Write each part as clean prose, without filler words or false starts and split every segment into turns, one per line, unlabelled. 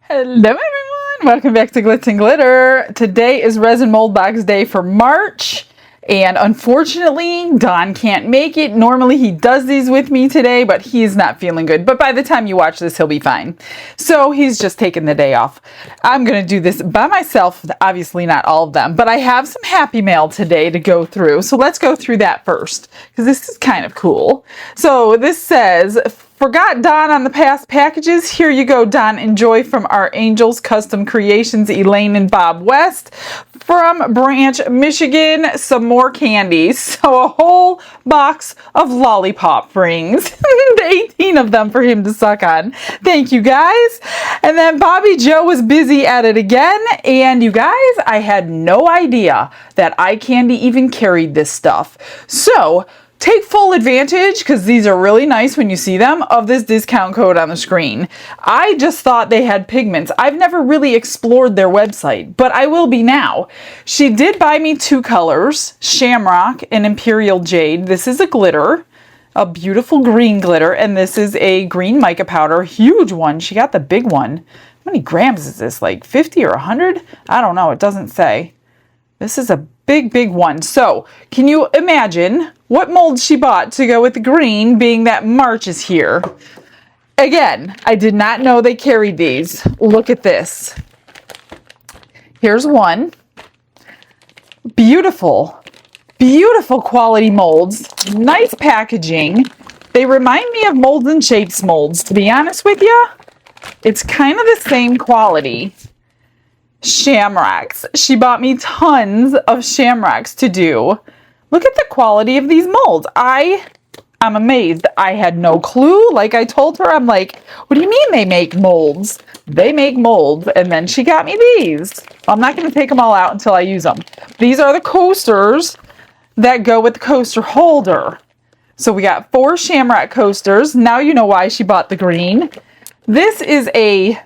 Hello everyone! Welcome back to Glitz and Glitter. Today is Resin Mold Box Day for March, and unfortunately Don can't make it. Normally he does these with me today, but he's not feeling good. But by the time you watch this, he'll be fine. So he's just taking the day off. I'm going to do this by myself, obviously not all of them, but I have some happy mail today to go through. So let's go through that first, because this is kind of cool. So this says, "Forgot Don on the past packages. Here you go, Don. Enjoy from our Angels Custom Creations, Elaine and Bob West. From Branch, Michigan, some more candies." So a whole box of lollipop rings. 18 of them for him to suck on. Thank you, guys. And then Bobby Joe was busy at it again. And you guys, I had no idea that eye candy even carried this stuff. So take full advantage, because these are really nice when you see them, of this discount code on the screen. I just thought they had pigments. I've never really explored their website, but I will be now. She did buy me two colors, Shamrock and Imperial Jade. This is a glitter, a beautiful green glitter, and this is a green mica powder, huge one. She got the big one. How many grams is this, like 50 or 100? I don't know, it doesn't say. This is a big one. So can you imagine what mold she bought to go with the green, being that March is here? Again, I did not know they carried these. Look at this. Here's one. Beautiful quality molds. Nice packaging. They remind me of Molds and Shapes molds, to be honest with you. It's kind of the same quality. Shamrocks. She bought me tons of shamrocks to do. Look at the quality of these molds. I'm amazed. I had no clue. Like I told her, I'm like, what do you mean they make molds? They make molds. And then she got me these. I'm not going to take them all out until I use them. These are the coasters that go with the coaster holder. So we got 4 shamrock coasters. Now you know why she bought the green. This is a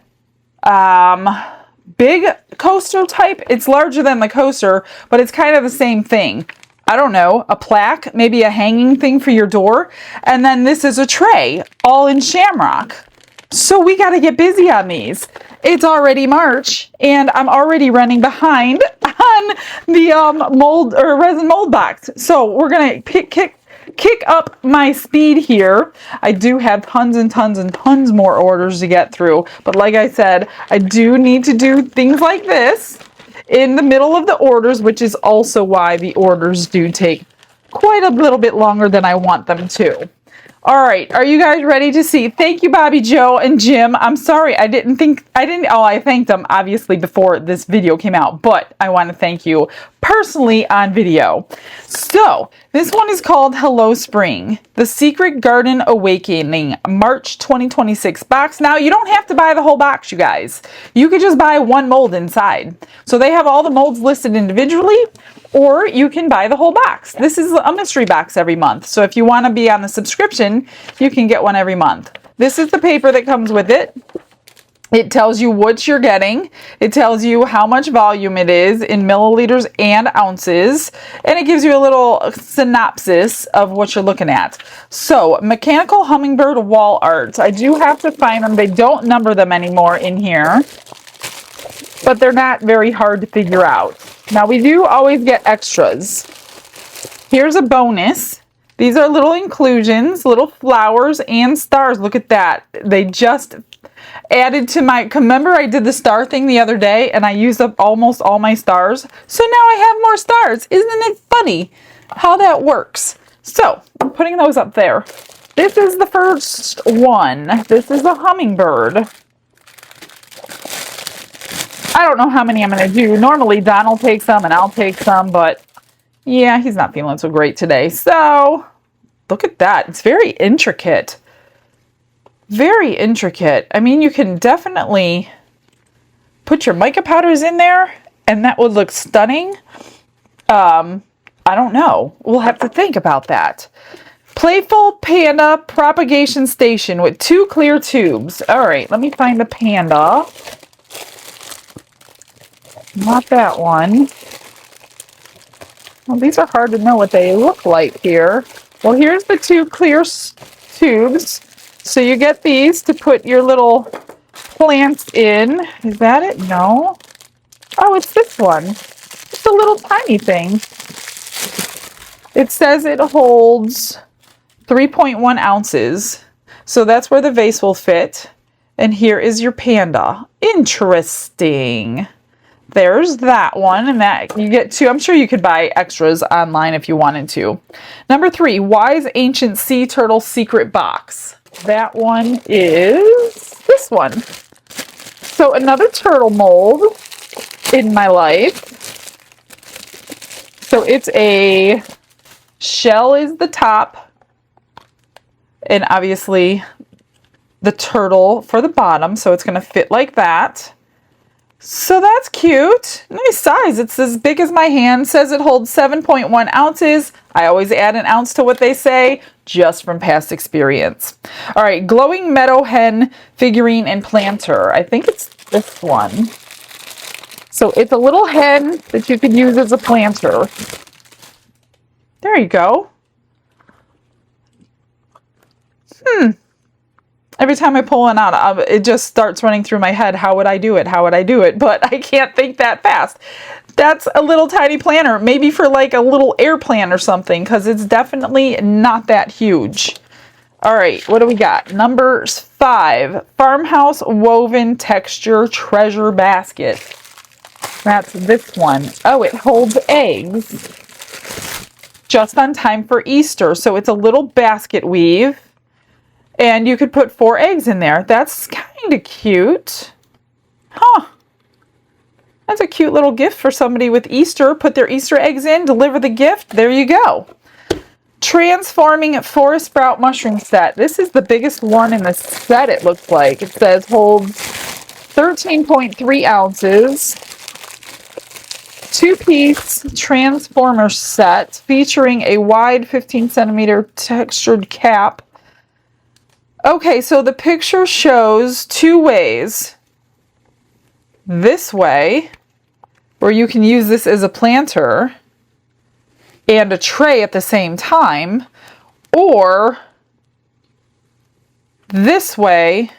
big coaster type. It's larger than the coaster, but it's kind of the same thing. I don't know, a plaque, maybe a hanging thing for your door. And then this is a tray, all in shamrock. So we got to get busy on these. It's already March, and I'm already running behind on the mold or resin mold box. So we're going to kick up my speed here. I do have tons and tons more orders to get through, but like I said, I do need to do things like this in the middle of the orders, which is also why the orders do take quite a little bit longer than I want them to. All right, are you guys ready to see? Thank you, Bobby Joe and Jim. I'm sorry, I thanked them obviously before this video came out, but I want to thank you personally on video. So this one is called Hello Spring, The Secret Garden Awakening, March 2026 box. Now you don't have to buy the whole box, you guys. You could just buy one mold inside. So they have all the molds listed individually, or you can buy the whole box. This is a mystery box every month. So if you want to be on the subscription, you can get one every month. This is the paper that comes with it. It tells you what you're getting. It tells you how much volume it is in milliliters and ounces. And it gives you a little synopsis of what you're looking at. So, mechanical hummingbird wall art. I do have to find them. They don't number them anymore in here, but they're not very hard to figure out. Now, we do always get extras. Here's a bonus. These are little inclusions, little flowers and stars. Look at that. They just added to my, remember I did the star thing the other day and I used up almost all my stars? So now I have more stars. Isn't it funny how that works? So, I'm putting those up there. This is the first one. This is a hummingbird. I don't know how many I'm going to do. Normally, Don will take some and I'll take some, but yeah, he's not feeling so great today. So, look at that. It's very intricate. Very intricate. I mean, you can definitely put your mica powders in there and that would look stunning. I don't know. We'll have to think about that. Playful Panda Propagation Station with 2 clear tubes. All right, let me find the panda. Not that one. Well, these are hard to know what they look like here. Well, here's the 2 clear tubes. So you get these to put your little plant in. Is that it? No. Oh, it's this one. It's a little tiny thing. It says it holds 3.1 ounces. So that's where the vase will fit. And here is your panda. Interesting. There's that one, and that you get two. I'm sure you could buy extras online if you wanted to. Number 3, Wise Ancient Sea Turtle Secret Box. That one is this one. So another turtle mold in my life. So it's a shell is the top, and obviously the turtle for the bottom, so it's going to fit like that. So that's cute. Nice size. It's as big as my hand. Says it holds 7.1 ounces. I always add an ounce to what they say, just from past experience. All right, Glowing Meadow Hen Figurine and Planter. I think it's this one. So it's a little hen that you could use as a planter. There you go. Every time I pull one out, it just starts running through my head. How would I do it? How would I do it? But I can't think that fast. That's a little tiny planter, maybe for like a little airplane or something, because it's definitely not that huge. All right, what do we got? Number 5, Farmhouse Woven Texture Treasure Basket. That's this one. Oh, it holds eggs. Just on time for Easter. So it's a little basket weave. And you could put 4 eggs in there. That's kind of cute. Huh. That's a cute little gift for somebody with Easter. Put their Easter eggs in, deliver the gift. There you go. Transforming Forest Sprout Mushroom Set. This is the biggest one in the set, it looks like. It says holds 13.3 ounces. 2-piece transformer set featuring a wide 15-centimeter textured cap. Okay, so the picture shows 2 ways. This way, where you can use this as a planter and a tray at the same time, or this way.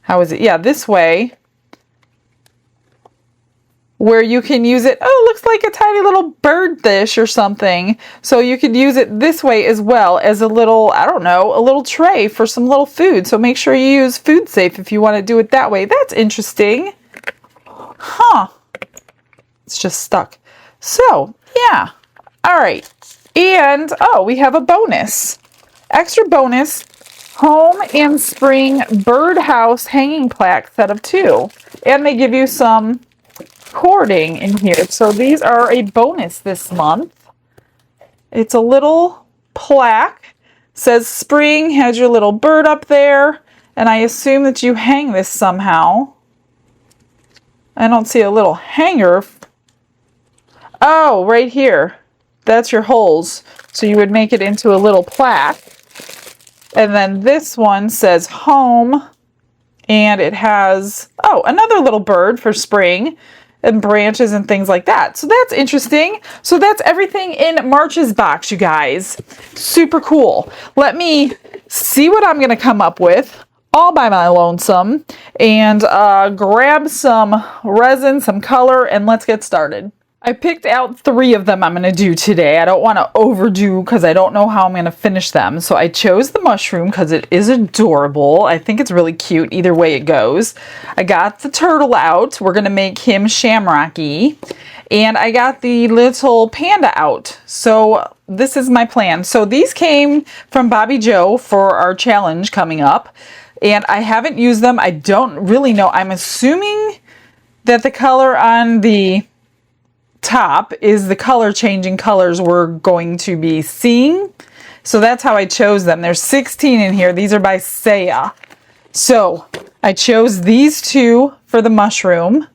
How is it? Yeah, this way, where you can use it. Oh, it looks like a tiny little bird dish or something. So you could use it this way as well as a little, I don't know, a little tray for some little food. So make sure you use Food Safe if you want to do it that way. That's interesting. Huh. It's just stuck. So, yeah. All right. And, oh, we have a bonus. Extra bonus. Home and Spring Birdhouse Hanging Plaque set of 2. And they give you some cording in here. So these are a bonus this month. It's a little plaque. Says spring, has your little bird up there, and I assume that you hang this somehow. I don't see a little hanger. Oh, right here. That's your holes. So you would make it into a little plaque. And then this one says home, and it has, oh, another little bird for spring and branches and things like that. So that's interesting. So that's everything in March's box, you guys. Super cool. Let me see what I'm going to come up with all by my lonesome and grab some resin, some color, and let's get started. I picked out 3 of them I'm going to do today. I don't want to overdo because I don't know how I'm going to finish them. So I chose the mushroom because it is adorable. I think it's really cute either way it goes. I got the turtle out. We're going to make him shamrocky. And I got the little panda out. So this is my plan. So these came from Bobby Joe for our challenge coming up. And I haven't used them. I don't really know. I'm assuming that the color on the top is the color changing colors we're going to be seeing. So that's how I chose them. There's 16 in here. These are by Saya. So I chose these 2 for the mushroom.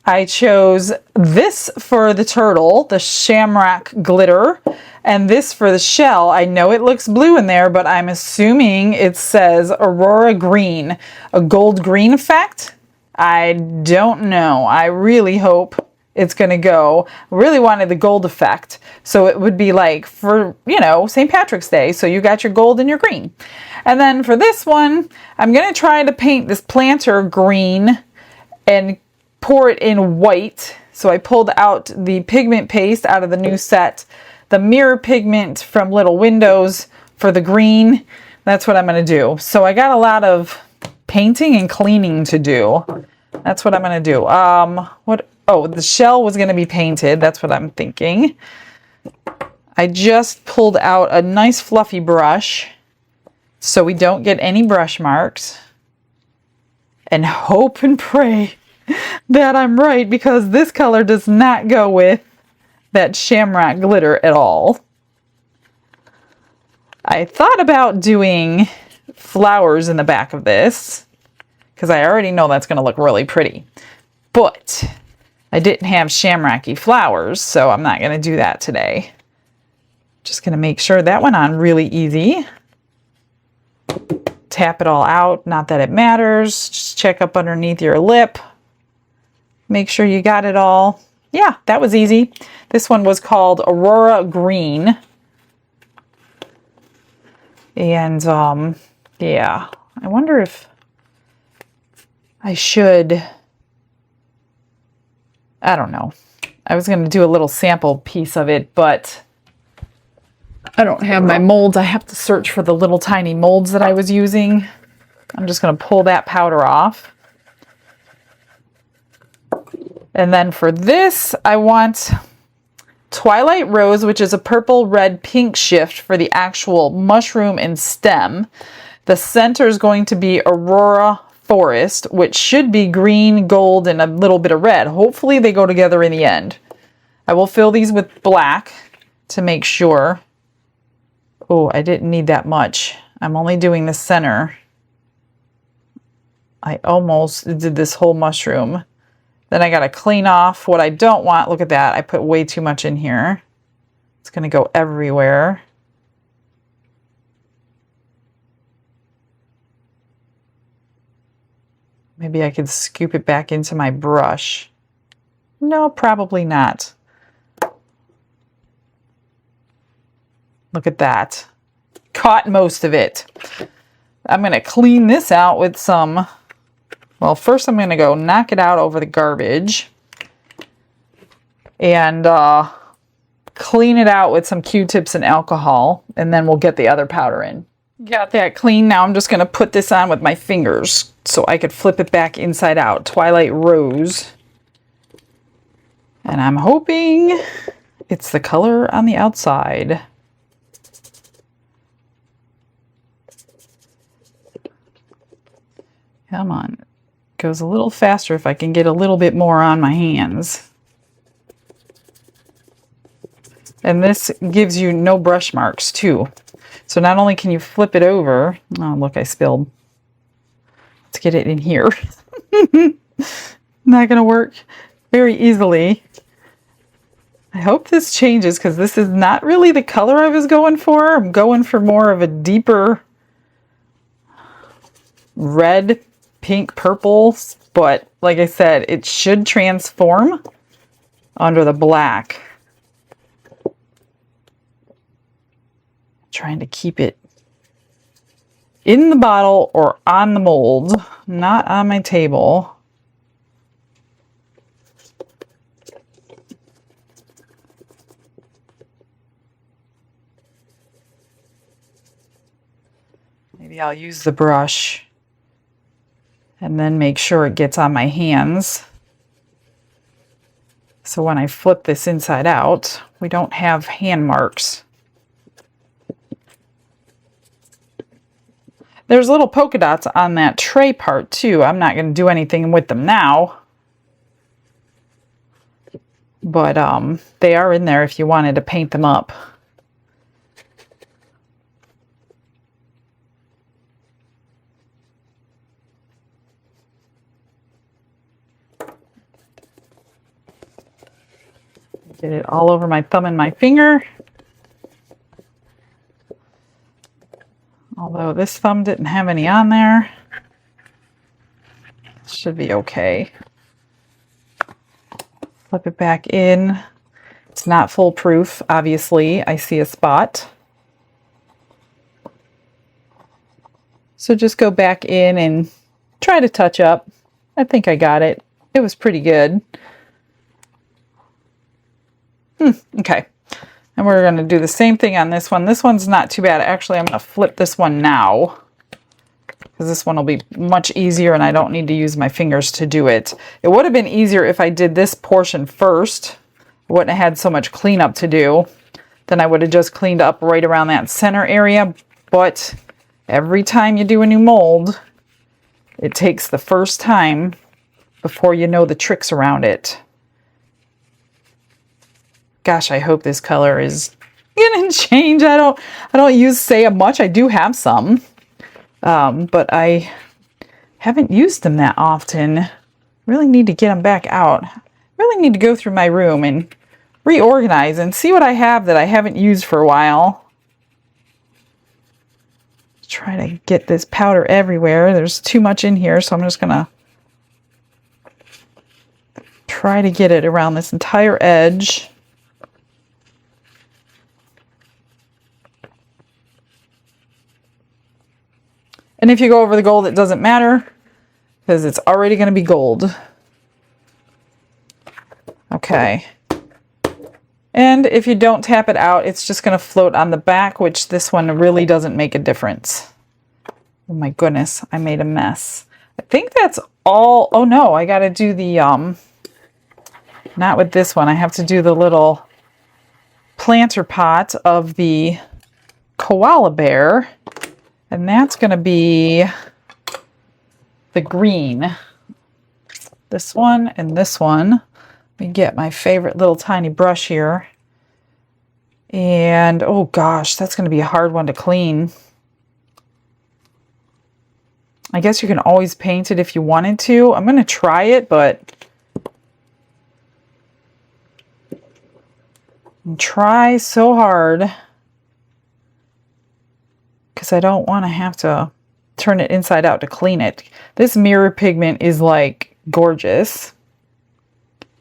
I chose this for the turtle, the shamrock glitter, and this for the shell. I know it looks blue in there, but I'm assuming it says Aurora Green, a gold green effect. I don't know. I really hope it's going to go. I really wanted the gold effect. So it would be like for, you know, St. Patrick's Day. So you got your gold and your green. And then for this one, I'm going to try to paint this planter green and pour it in white. So I pulled out the pigment paste out of the new set, the mirror pigment from Little Windows for the green. That's what I'm going to do. So I got a lot of painting and cleaning to do. That's what I'm going to do. Oh, the shell was going to be painted. That's what I'm thinking. I just pulled out a nice fluffy brush so we don't get any brush marks. And hope and pray that I'm right, because this color does not go with that shamrock glitter at all. I thought about doing flowers in the back of this because I already know that's going to look really pretty. But I didn't have shamrocky flowers, so I'm not going to do that today. Just going to make sure that went on really easy. Tap it all out. Not that it matters. Just check up underneath your lip. Make sure you got it all. Yeah, that was easy. This one was called Aurora Green. And, yeah, I wonder if I should, I don't know. I was going to do a little sample piece of it, but I don't have my molds. I have to search for the little tiny molds that I was using. I'm just going to pull that powder off. And then for this, I want Twilight Rose, which is a purple, red, pink shift for the actual mushroom and stem. The center is going to be Aurora Forest, which should be green, gold, and a little bit of red. Hopefully they go together in the end. I will fill these with black to make sure. Oh, I didn't need that much. I'm only doing the center. I almost did this whole mushroom. Then I got to clean off what I don't want. Look at that. I put way too much in here. It's going to go everywhere. Maybe I could scoop it back into my brush. No, probably not. Look at that. Caught most of it. I'm going to clean this out with some... Well, first I'm going to go knock it out over the garbage and clean it out with some Q-tips and alcohol, and then we'll get the other powder in. Got that clean. Now I'm just going to put this on with my fingers so I could flip it back inside out. Twilight Rose. And I'm hoping it's the color on the outside. Come on. Goes a little faster if I can get a little bit more on my hands. And this gives you no brush marks too. So not only can you flip it over, oh look, I spilled. Let's get it in here. Not gonna work very easily. I hope this changes because this is not really the color I was going for. I'm going for more of a deeper red, pink, purple, but like I said, it should transform under the black. Trying to keep it in the bottle or on the mold, not on my table. Maybe I'll use the brush and then make sure it gets on my hands. So when I flip this inside out, we don't have hand marks. There's little polka dots on that tray part too. I'm not going to do anything with them now. But they are in there if you wanted to paint them up. Get it all over my thumb and my finger. Although this thumb didn't have any on there. Should be okay. Flip it back in. It's not foolproof, obviously. I see a spot. So just go back in and try to touch up. I think I got it. It was pretty good. Okay. And we're going to do the same thing on this one. This one's not too bad. Actually, I'm going to flip this one now, because this one will be much easier and I don't need to use my fingers to do it. It would have been easier if I did this portion first. I wouldn't have had so much cleanup to do. Then I would have just cleaned up right around that center area. But every time you do a new mold, it takes the first time before you know the tricks around it. Gosh, I hope this color is gonna change. I don't use Saya much. I do have some, but I haven't used them that often. Really need to get them back out. Really need to go through my room and reorganize and see what I have that I haven't used for a while. Try to get this powder everywhere. There's too much in here, so I'm just gonna try to get it around this entire edge. And if you go over the gold, it doesn't matter because it's already going to be gold. Okay. And if you don't tap it out, it's just going to float on the back, which this one really doesn't make a difference. Oh my goodness, I made a mess. I think that's all. Oh no, I got to do the, not with this one. I have to do the little planter pot of the koala bear. And that's going to be the green. This one and this one. Let me get my favorite little tiny brush here. And, oh gosh, that's going to be a hard one to clean. I guess you can always paint it if you wanted to. I'm going to try it, but try so hard, because I don't want to have to turn it inside out to clean it. This mirror pigment is like gorgeous.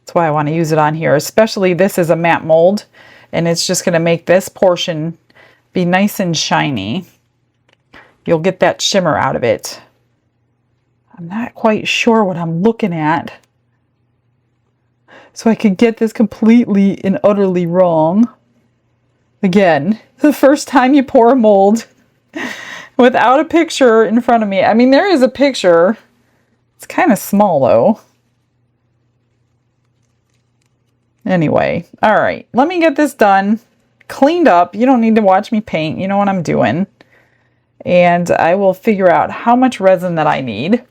That's why I want to use it on here. Especially this is a matte mold, and it's just going to make this portion be nice and shiny. You'll get that shimmer out of it. I'm not quite sure what I'm looking at, so I could get this completely and utterly wrong. Again, the first time you pour a mold without a picture in front of me. I mean, there is a picture. It's kind of small though. Anyway, all right, let me get this done, cleaned up. You don't need to watch me paint. You know what I'm doing. And I will figure out how much resin that I need.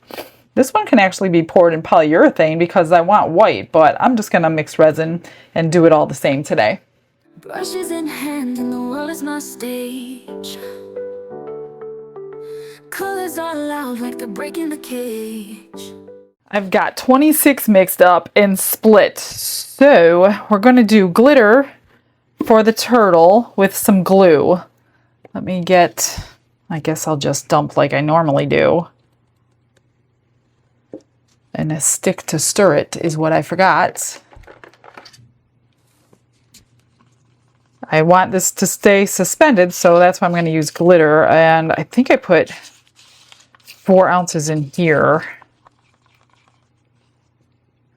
This one can actually be poured in polyurethane because I want white, but I'm just gonna mix resin and do it all the same today.
Brushes in hand and the world is my stage. Colors are loud like they're breaking the cage.
I've got 26 mixed up and split. So we're going to do glitter for the turtle with some glue. Let me get, I guess I'll just dump like I normally do. And a stick to stir it is what I forgot. I want this to stay suspended, so that's why I'm going to use glitter. And I think I put 4 ounces in here.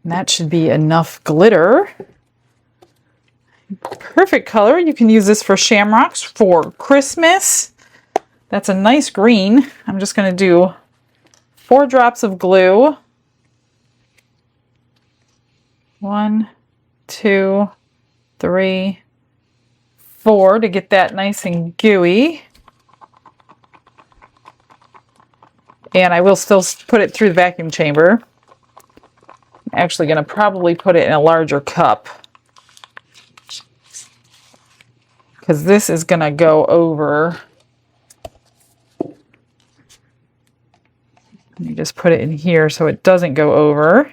And that should be enough glitter. Perfect color. You can use this for shamrocks for Christmas. That's a nice green. I'm just going to do 4 drops of glue. 1, 2, 3, 4 to get that nice and gooey. And I will still put it through the vacuum chamber. I'm actually going to probably put it in a larger cup, because this is going to go over. Let me just put it in here so it doesn't go over.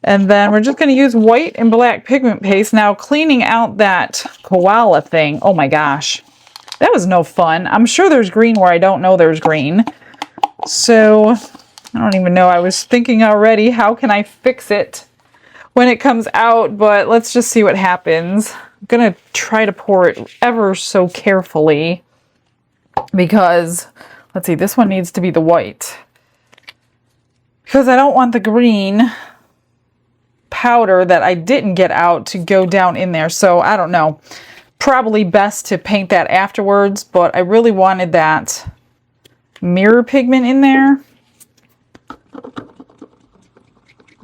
And then we're just going to use white and black pigment paste. Now, cleaning out that koala thing, oh my gosh, that was no fun. I'm sure there's green where I don't know there's green. So I don't even know. I was thinking already, how can I fix it when it comes out, but let's just see what happens. I'm gonna try to pour it ever so carefully because, let's see, this one needs to be the white. Because I don't want the green powder that I didn't get out to go down in there. So I don't know. Probably best to paint that afterwards, but I really wanted that mirror pigment in there.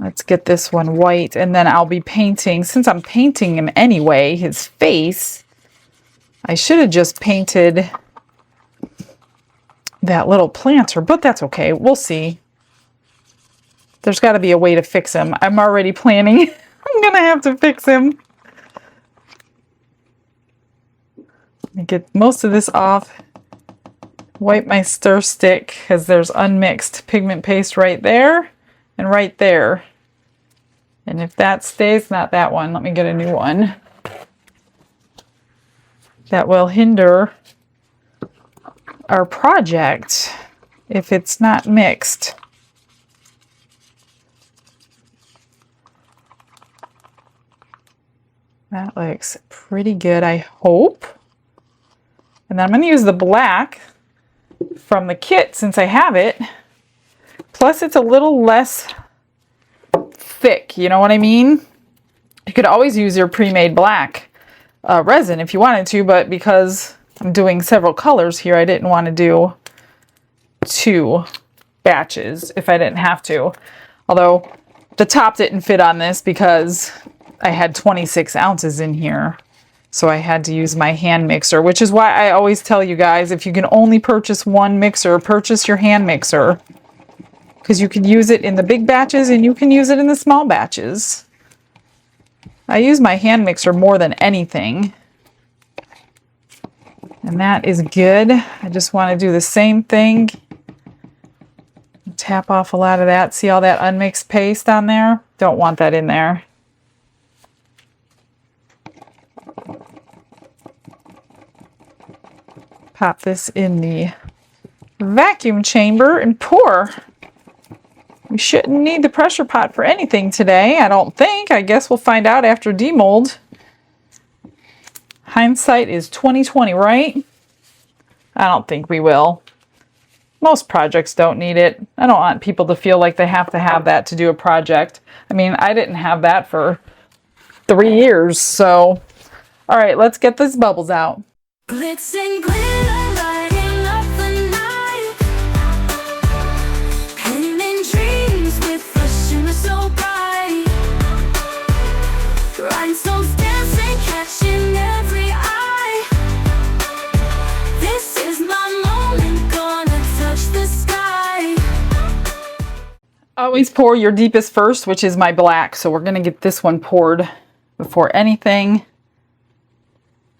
Let's get this one white, and then I'll be painting, since I'm painting him anyway, his face. I should have just painted that little planter, but that's okay. We'll see. There's got to be a way to fix him. I'm already planning. I'm going to have to fix him. Let me get most of this off. Wipe my stir stick because there's unmixed pigment paste right there and right there. And if that stays, not that one, let me get a new one. That will hinder our project if it's not mixed. That looks pretty good, I hope. And then I'm going to use the black from the kit since I have it. Plus it's a little less thick, you know what I mean? You could always use your pre-made black resin if you wanted to, but because I'm doing several colors here, I didn't want to do 2 batches if I didn't have to. Although the top didn't fit on this because I had 26 ounces in here. So I had to use my hand mixer, which is why I always tell you guys, if you can only purchase one mixer, purchase your hand mixer. Because you can use it in the big batches and you can use it in the small batches. I use my hand mixer more than anything. And that is good. I just want to do the same thing. Tap off a lot of that. See all that unmixed paste on there? Don't want that in there. Pop this in the vacuum chamber and pour. We shouldn't need the pressure pot for anything today, I don't think. I guess we'll find out after demold. Hindsight is 20/20, right? I don't think we will. Most projects don't need it. I don't want people to feel like they have to have that to do a project. I mean, I didn't have that for 3 years, so. All right, let's get these bubbles out.
Glitz and glitter lighting up the night, painting dreams with a shimmer so bright, rhinestones dancing, catching every eye. This is my moment, gonna touch the sky.
Always pour your deepest first, which is my black. So we're gonna get this one poured before anything,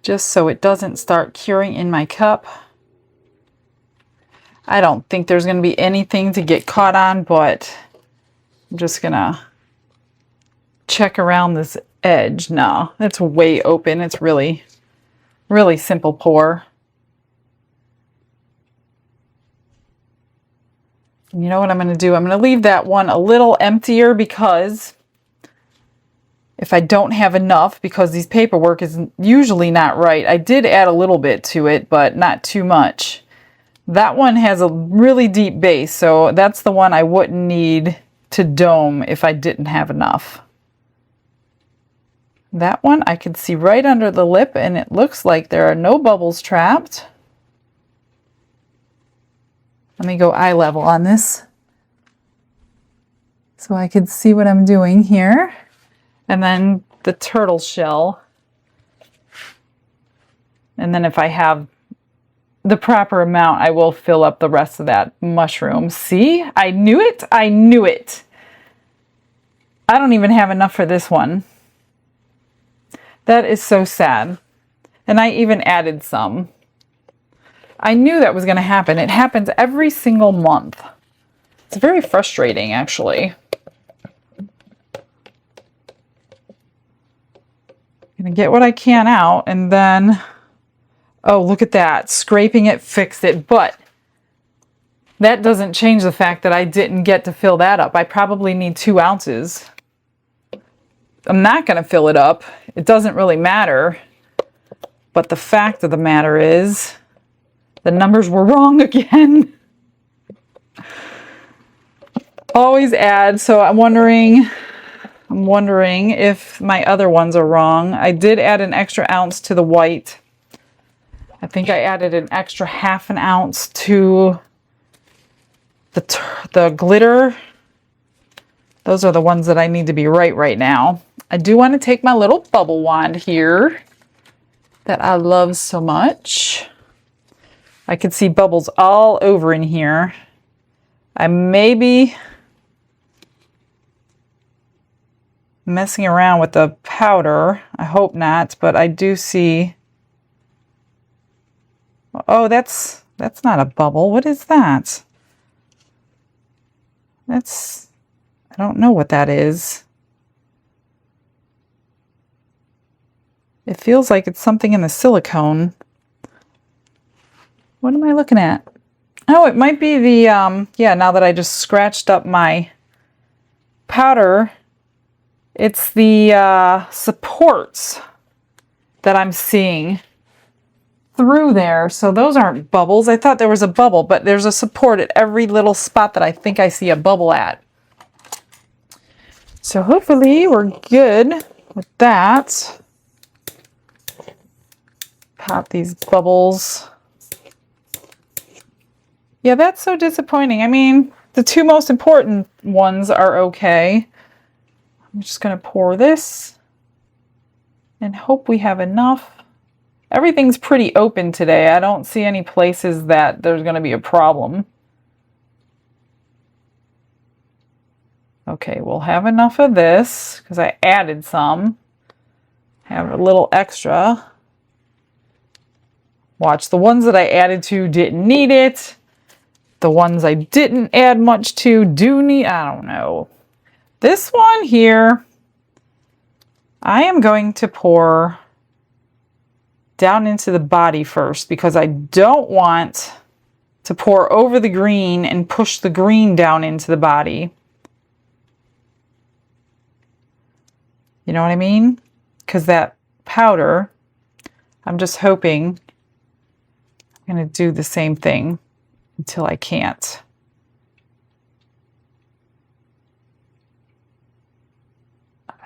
just so it doesn't start curing in my cup. I don't think there's going to be anything to get caught on, but I'm just going to check around this edge. No, it's way open. It's really, really simple pour. And you know what I'm going to do? I'm going to leave that one a little emptier because if I don't have enough, because these paperwork is usually not right. I did add a little bit to it, but not too much. That one has a really deep base, so that's the one I wouldn't need to dome if I didn't have enough. That one I can see right under the lip, and it looks like there are no bubbles trapped. Let me go eye level on this so I can see what I'm doing here. And then the turtle shell. And then if I have the proper amount, I will fill up the rest of that mushroom. See? I knew it. I knew it. I don't even have enough for this one. That is so sad. And I even added some. I knew that was going to happen. It happens every single month. It's very frustrating, actually. Gonna get what I can out, and then, oh, look at that. Scraping it fixed it, but that doesn't change the fact that I didn't get to fill that up. I probably need 2 ounces. I'm not going to fill it up. It doesn't really matter. But the fact of the matter is, the numbers were wrong again. Always add, so I'm wondering if my other ones are wrong. I did add an extra ounce to the white. I think I added an extra ½ ounce to the glitter. Those are the ones that I need to be right now. I do want to take my little bubble wand here that I love so much. I can see bubbles all over in here. I may be messing around with the powder. I hope not, but I do see. Oh, that's not a bubble. What is that? I don't know what that is. It feels like it's something in the silicone. What am I looking at? Oh, it might be the, yeah, now that I just scratched up my powder, it's the supports that I'm seeing through there. So those aren't bubbles. I thought there was a bubble, but there's a support at every little spot that I think I see a bubble at. So hopefully we're good with that. Pop these bubbles. Yeah, that's so disappointing. I mean, the two most important ones are okay. I'm just going to pour this and hope we have enough. Everything's pretty open today. I don't see any places that there's going to be a problem. Okay, we'll have enough of this because I added some. Have a little extra. Watch, the ones that I added to didn't need it. The ones I didn't add much to do need, I don't know. This one here, I am going to pour down into the body first because I don't want to pour over the green and push the green down into the body. You know what I mean? Because that powder, I'm just hoping I'm going to do the same thing until I can't.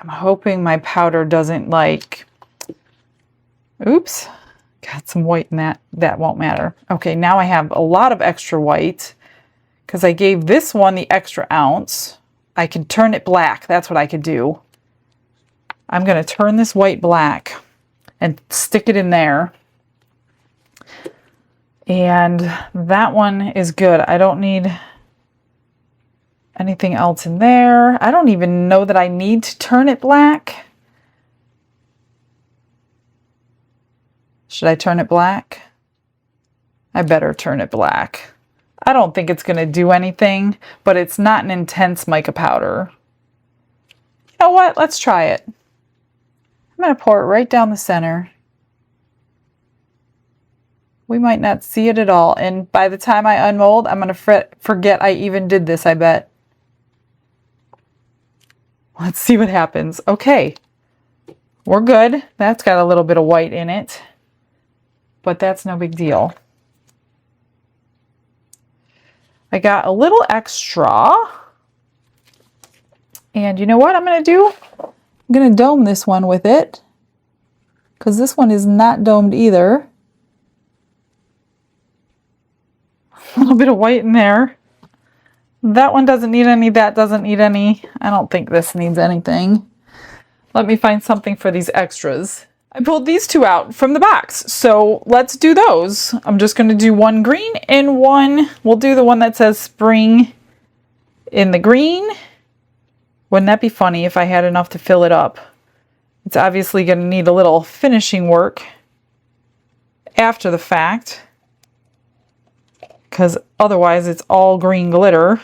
I'm hoping my powder doesn't like, oops, got some white in that. That won't matter. Okay, now I have a lot of extra white because I gave this one the extra ounce. I could turn it black. That's what I could do. I'm going to turn this white black and stick it in there. And that one is good. I don't need anything else in there. I don't even know that I need to turn it black. Should I turn it black? I better turn it black. I don't think it's going to do anything, but it's not an intense mica powder. You know what? Let's try it. I'm going to pour it right down the center. We might not see it at all. And by the time I unmold, I'm going to forget I even did this, I bet. Let's see what happens. Okay. We're good. That's got a little bit of white in it. But that's no big deal. I got a little extra. And you know what I'm going to do? I'm going to dome this one with it. Because this one is not domed either. A little bit of white in there. That one doesn't need any. That doesn't need any. I don't think this needs anything. Let me find something for these extras. I pulled these two out from the box, so let's do those. I'm just going to do one green and one, we'll do the one that says spring in the green. Wouldn't that be funny if I had enough to fill it up? It's obviously going to need a little finishing work after the fact, because otherwise it's all green glitter.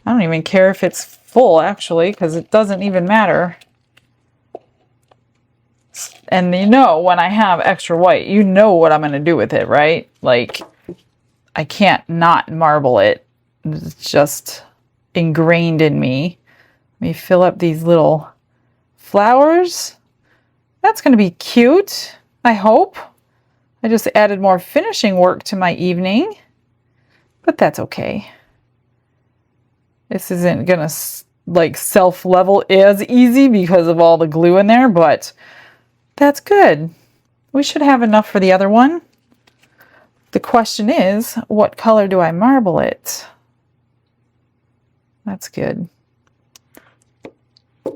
I don't even care if it's full, actually, because it doesn't even matter. And you know, when I have extra white, you know what I'm going to do with it, right? Like, I can't not marble it. It's just ingrained in me. Let me fill up these little flowers. That's going to be cute, I hope. I just added more finishing work to my but that's okay. This isn't going to like self-level as easy because of all the glue in there, but that's good. We should have enough for the other one. The question is, what color do I marble it? That's good.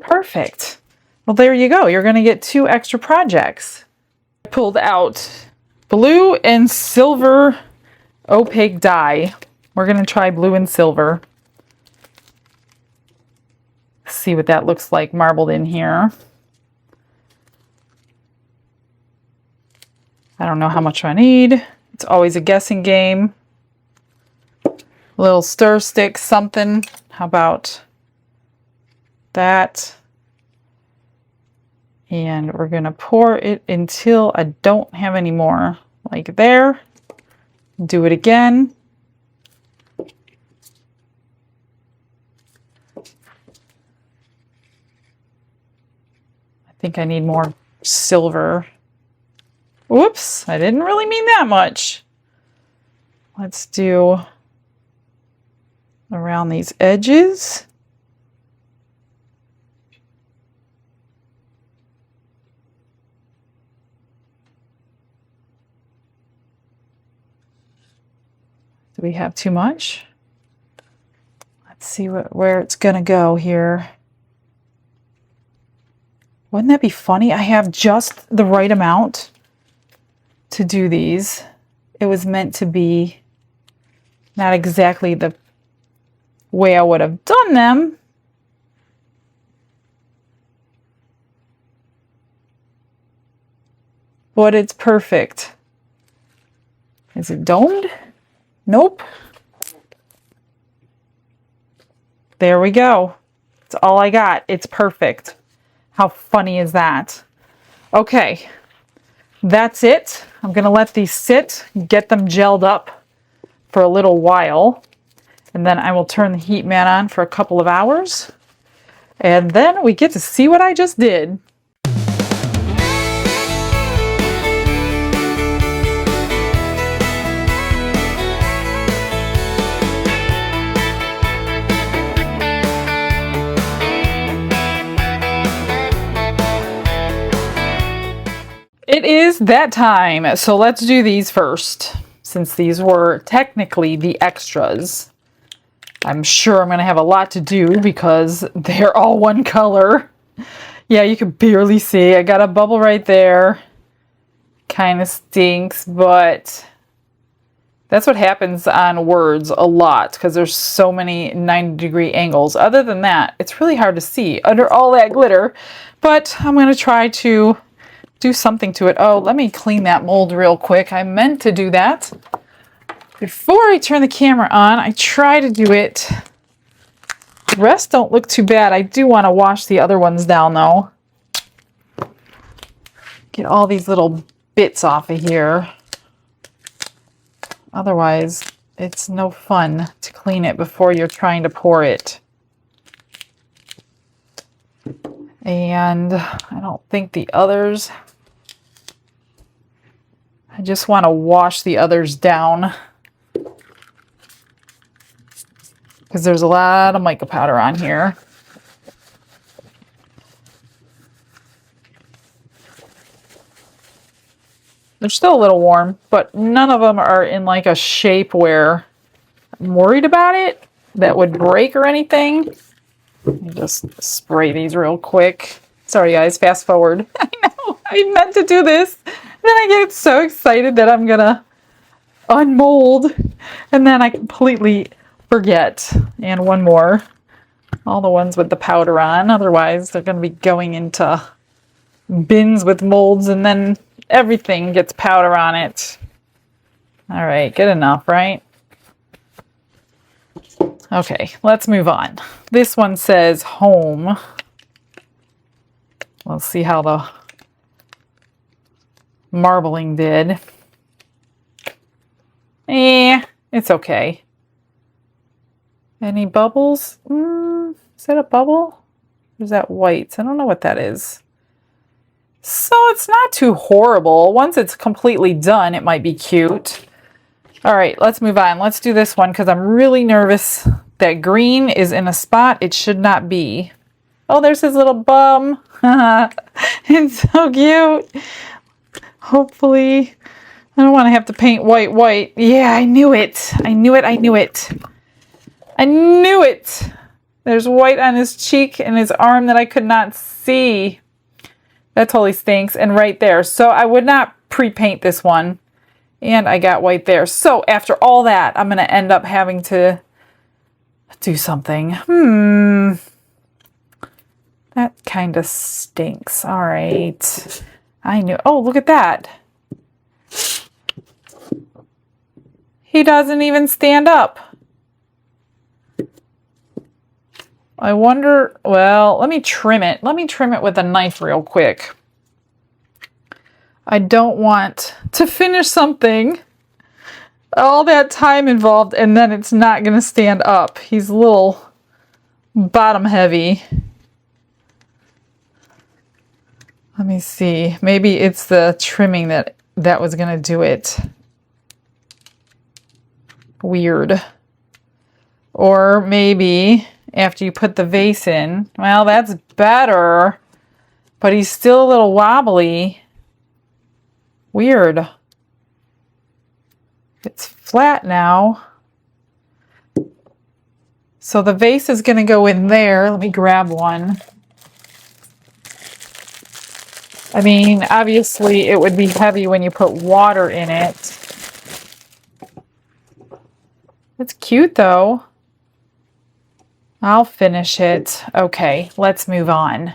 Perfect. Well, there you go. You're going to get 2 extra projects. I pulled out blue and silver opaque dye. We're going to try blue and silver. See what that looks like marbled in here. I don't know how much I need. It's always a guessing game. A little stir stick, something. How about that? And we're going to pour it until I don't have any more. Like there. Do it again. I think I need more silver. Whoops, I didn't really mean that much. Let's do around these edges. Do we have too much? Let's see where it's gonna go here. Wouldn't that be funny? I have just the right amount to do these. It was meant to be not exactly the way I would have done them. But it's perfect. Is it domed? Nope. There we go. That's all I got. It's perfect. How funny is that? Okay, that's it. I'm gonna let these sit, get them gelled up for a little while, and then I will turn the heat mat on for a couple of hours, and then we get to see what I just did. It is that time, so let's do these first, since these were technically the extras. I'm sure I'm going to have a lot to do because they're all one color. Yeah, you can barely see. I got a bubble right there. Kind of stinks, but that's what happens on words a lot because there's so many 90-degree angles. Other than that, it's really hard to see under all that glitter, but I'm going to try to do something to it. Oh, let me clean that mold real quick. I meant to do that. Before I turn the camera on, I try to do it. The rest don't look too bad. I do want to wash the other ones down though. Get all these little bits off of here. Otherwise, it's no fun to clean it before you're trying to pour it. And I don't think the others... I just want to wash the others down because there's a lot of mica powder on here. They're still a little warm, but none of them are in like a shape where I'm worried about it that would break or anything. Let me just spray these real quick. Sorry guys, fast forward. I know, I meant to do this. Then I get so excited that I'm gonna unmold, and then I completely forget. And one more. All the ones with the powder on, otherwise they're gonna be going into bins with molds and then everything gets powder on it. All right, good enough, right? Okay, let's move on. This one says home. Let's see how the marbling did. It's okay. Any bubbles? Is that a bubble? There's that white. I don't know what that is. So it's not too horrible. Once it's completely done, it might be cute. All right, let's move on. Let's do this one because I'm really nervous that green is in a spot it should not be. Oh, there's his little bum. It's so cute. Hopefully, I don't want to have to paint white. Yeah, I knew it. I knew it. I knew it. I knew it. There's white on his cheek and his arm that I could not see. That totally stinks. And right there. So I would not pre-paint this one. And I got white there. So after all that, I'm going to end up having to do something. That kind of stinks. All right. I knew. Oh, look at that. He doesn't even stand up. I wonder, well, let me trim it. Let me trim it with a knife real quick. I don't want to finish something, all that time involved, and then it's not going to stand up. He's a little bottom heavy. Let me see. Maybe it's the trimming that was going to do it. Weird. Or maybe after you put the vase in, well, that's better, but he's still a little wobbly. Weird. It's flat now. So the vase is going to go in there. Let me grab one. I mean, obviously it would be heavy when you put water in it. It's cute though. I'll finish it. Okay, let's move on.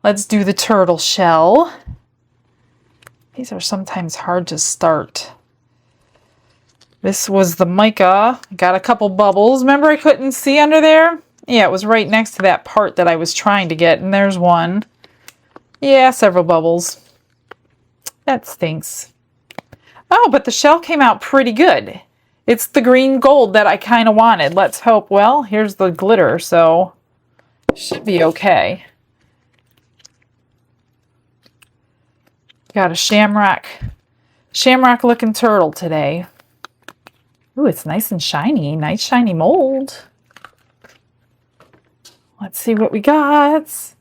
Let's do the turtle shell. These are sometimes hard to start. This was the mica. Got a couple bubbles. Remember I couldn't see under there? Yeah, it was right next to that part that I was trying to get, and there's one. Yeah, several bubbles. That stinks. Oh, but the shell came out pretty good. It's the green gold that I kind of wanted. Let's hope. Well, here's the glitter, so should be okay. Got a shamrock looking turtle today. Ooh, it's nice and shiny. Nice shiny mold. Let's see what we got.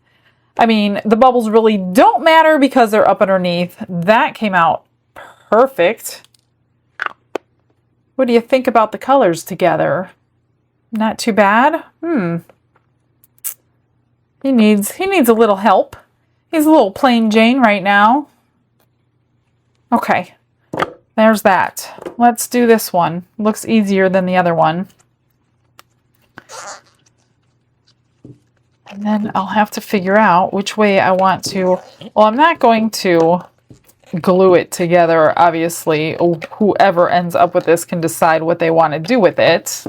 I mean, the bubbles really don't matter because they're up underneath. That came out perfect. What do you think about the colors together? Not too bad. He needs a little help. He's a little plain Jane right now. Okay. There's that. Let's do this one. Looks easier than the other one. And then I'll have to figure out which way I want to. Well, I'm not going to glue it together, obviously. Whoever ends up with this can decide what they want to do with it.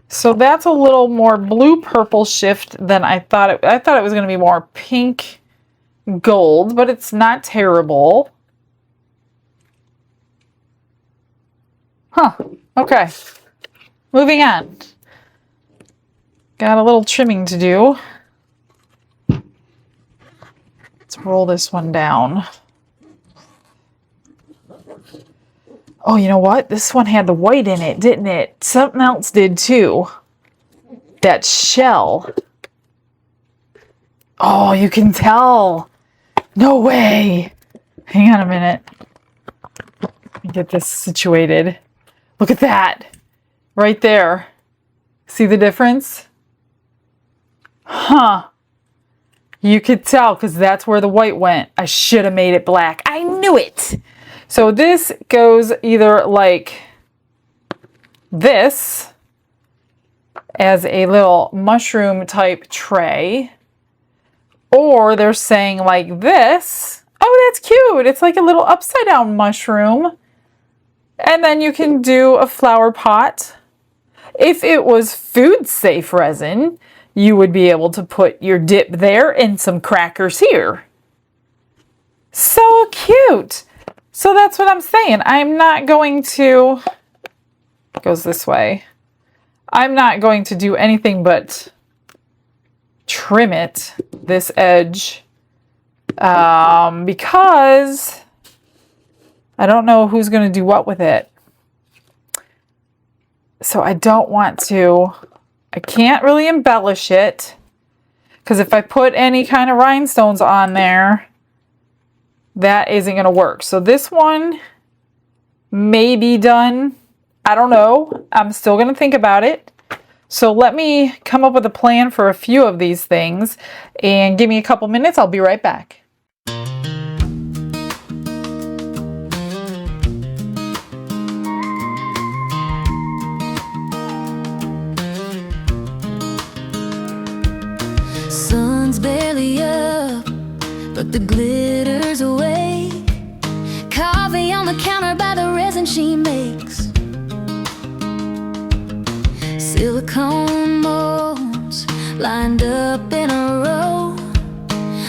So that's a little more blue-purple shift than I thought. I thought it was going to be more pink gold, but it's not terrible. Huh. Okay. Moving on. Got a little trimming to do. Let's roll this one down. Oh, you know what? This one had the white in it, didn't it? Something else did too. That shell. Oh, you can tell. No way. Hang on a minute. Let me get this situated. Look at that. Right there. See the difference? Huh. You could tell because that's where the white went. I should have made it black. I knew it. So this goes either like this as a little mushroom type tray, or they're saying like this. Oh, that's cute. It's like a little upside down mushroom. And then you can do a flower pot. If it was food safe resin, you would be able to put your dip there and some crackers here. So cute. So that's what I'm saying. I'm not going to, it goes this way. I'm not going to do anything but trim it, this edge, because I don't know who's going to do what with it. So I don't want to, I can't really embellish it, because if I put any kind of rhinestones on there, that isn't going to work. So this one may be done. I don't know. I'm still going to think about it. So let me come up with a plan for a few of these things, and give me a couple minutes. I'll be right back.
Sun's barely up, but the glitter's awake. Coffee on the counter by the resin she makes. Silicone molds lined up in a row.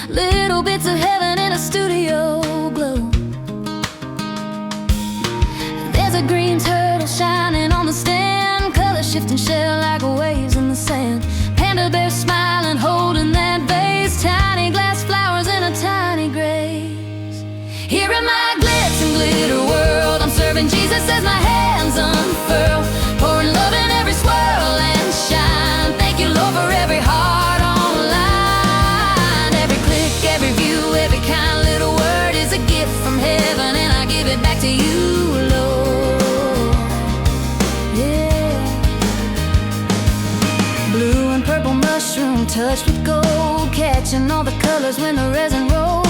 Little bits of heaven in a studio glow. There's a green turtle shining on the stand, color shifting shell like waves in the sand. Panda bear smiling, holding that vase. Tiny glass flowers in a tiny grace. Here in my glitz and glitter world, I'm serving Jesus as my hands unfurl, pouring love in every swirl and shine. Thank you, Lord, for every heart online. Every click, every view, every kind little word is a gift from heaven, and I give it back to you, Lord. Yeah. Blue and purple mushroom touched with gold, catching all the colors when the resin rolls.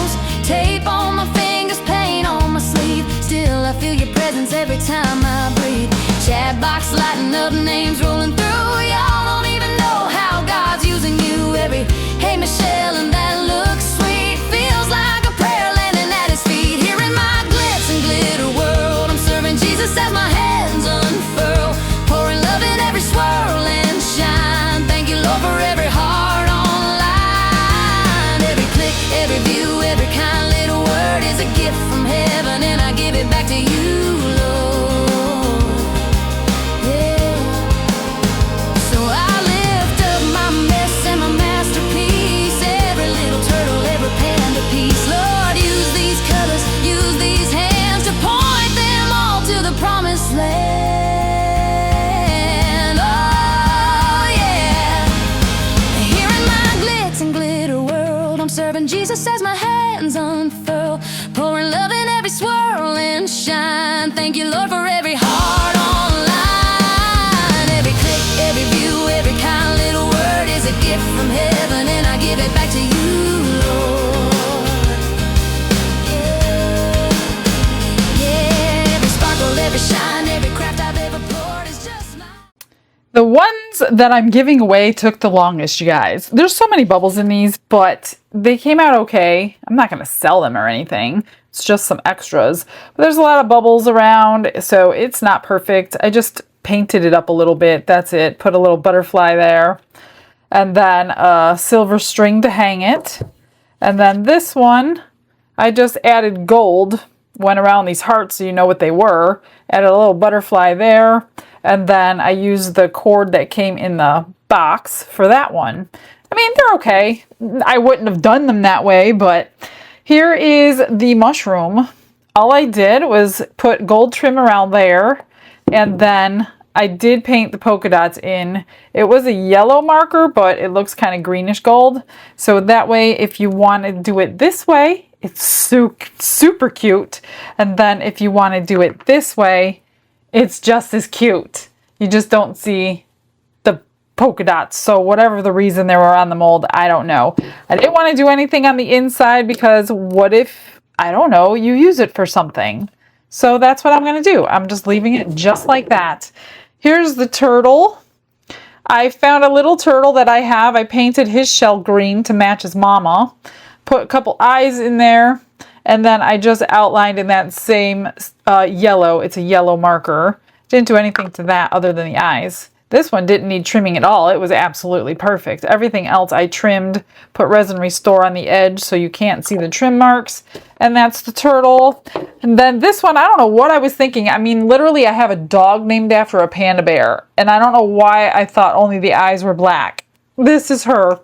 Tape on my fingers, paint on my sleeve. Still I feel your presence every time I breathe. Chat box lighting up, names rolling through. Y'all don't even know how God's using you. Every hey Michelle, and that looks sweet. Feels like a prayer landing at his feet. Here in my glitz and glitter world, I'm serving Jesus as my hands unfurl, pouring love in every swirl and shine. Thank you, Lord, for every heart online. Every click, every view, every kind little word is a gift from heaven, and I give it back to you, Lord. Yeah. So I lift up my mess and my masterpiece. Every little turtle, every panda piece. Lord, use these colors, use these hands to point them all to the promised land. Oh yeah. Here in my glitz and glitter world, I'm serving Jesus as my hands unfurl, pouring love in every swirl and shine. Thank you, Lord, for every heart online. Every click, every view, every kind little word is a gift from heaven, and I give it back to you, Lord. Yeah. Yeah. Every sparkle, every shine, every craft I've ever poured is just mine.
The ones that I'm giving away took the longest, you guys. There's so many bubbles in these, but they came out okay. I'm not going to sell them or anything. It's just some extras. But there's a lot of bubbles around, so it's not perfect. I just painted it up a little bit. That's it. Put a little butterfly there. And then a silver string to hang it. And then this one, I just added gold. Went around these hearts so you know what they were. Added a little butterfly there. And then I used the cord that came in the box for that one. I mean, they're okay. I wouldn't have done them that way, but here is the mushroom. All I did was put gold trim around there, and then I did paint the polka dots in. It was a yellow marker, but it looks kind of greenish gold. So that way, if you want to do it this way, it's super cute. And then if you want to do it this way, it's just as cute. You just don't see the polka dots. So whatever the reason they were on the mold, I don't know. I didn't want to do anything on the inside because what if, I don't know, you use it for something. So that's what I'm going to do. I'm just leaving it just like that. Here's the turtle. I found a little turtle that I have. I painted his shell green to match his mama. Put a couple eyes in there. And then I just outlined in that same yellow. It's a yellow marker. Didn't do anything to that other than the eyes. This one didn't need trimming at all. It was absolutely perfect. Everything else I trimmed, put Resin Restore on the edge so you can't see the trim marks. And that's the turtle. And then this one, I don't know what I was thinking. I mean, literally I have a dog named after a panda bear. And I don't know why I thought only the eyes were black. This is her.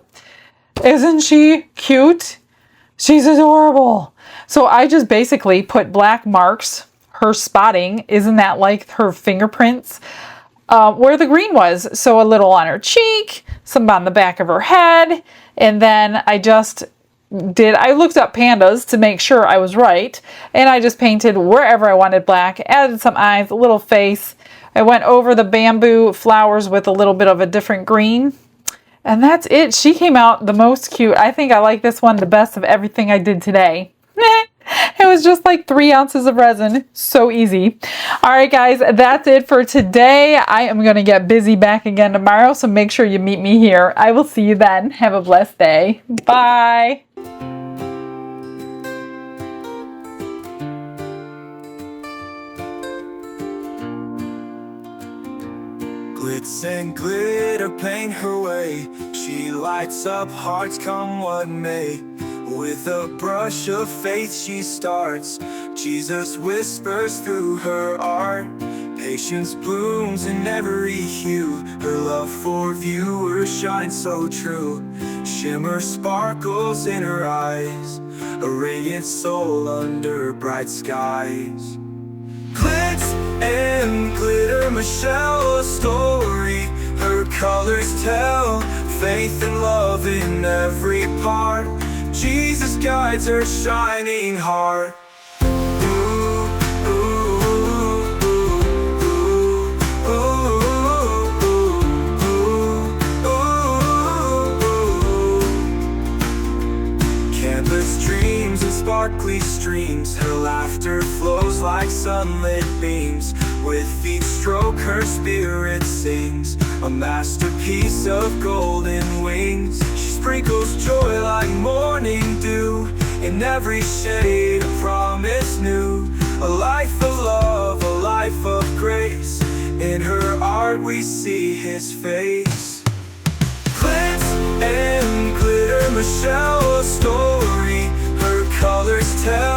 Isn't she cute? She's adorable. So I just basically put black marks, her spotting, isn't that like her fingerprints, where the green was. So a little on her cheek, some on the back of her head, and then I looked up pandas to make sure I was right, and I just painted wherever I wanted black, added some eyes, a little face. I went over the bamboo flowers with a little bit of a different green. And that's it. She came out the most cute. I think I like this one the best of everything I did today. It was just like 3 ounces of resin. So easy. All right, guys, that's it for today. I am going to get busy back again tomorrow, so make sure you meet me here. I will see you then. Have a blessed day. Bye.
Glitz and glitter paint her way. She lights up hearts come what may. With a brush of faith she starts. Jesus whispers through her art. Patience blooms in every hue. Her love for viewers shines so true. Shimmer sparkles in her eyes. A radiant soul under bright skies. Glitz and glitter, Michelle, a story. Her colors tell faith and love in every part. Jesus guides her shining heart. Canvas dreams and sparkly streams. Her laughter flows like sunlit beams. With each stroke her spirit sings. A masterpiece of golden wings. She sprinkles joy like morning dew. In every shade a promise new. A life of love, a life of grace. In her art we see his face. Glitz and glitter, Michelle, a story. Her colors tell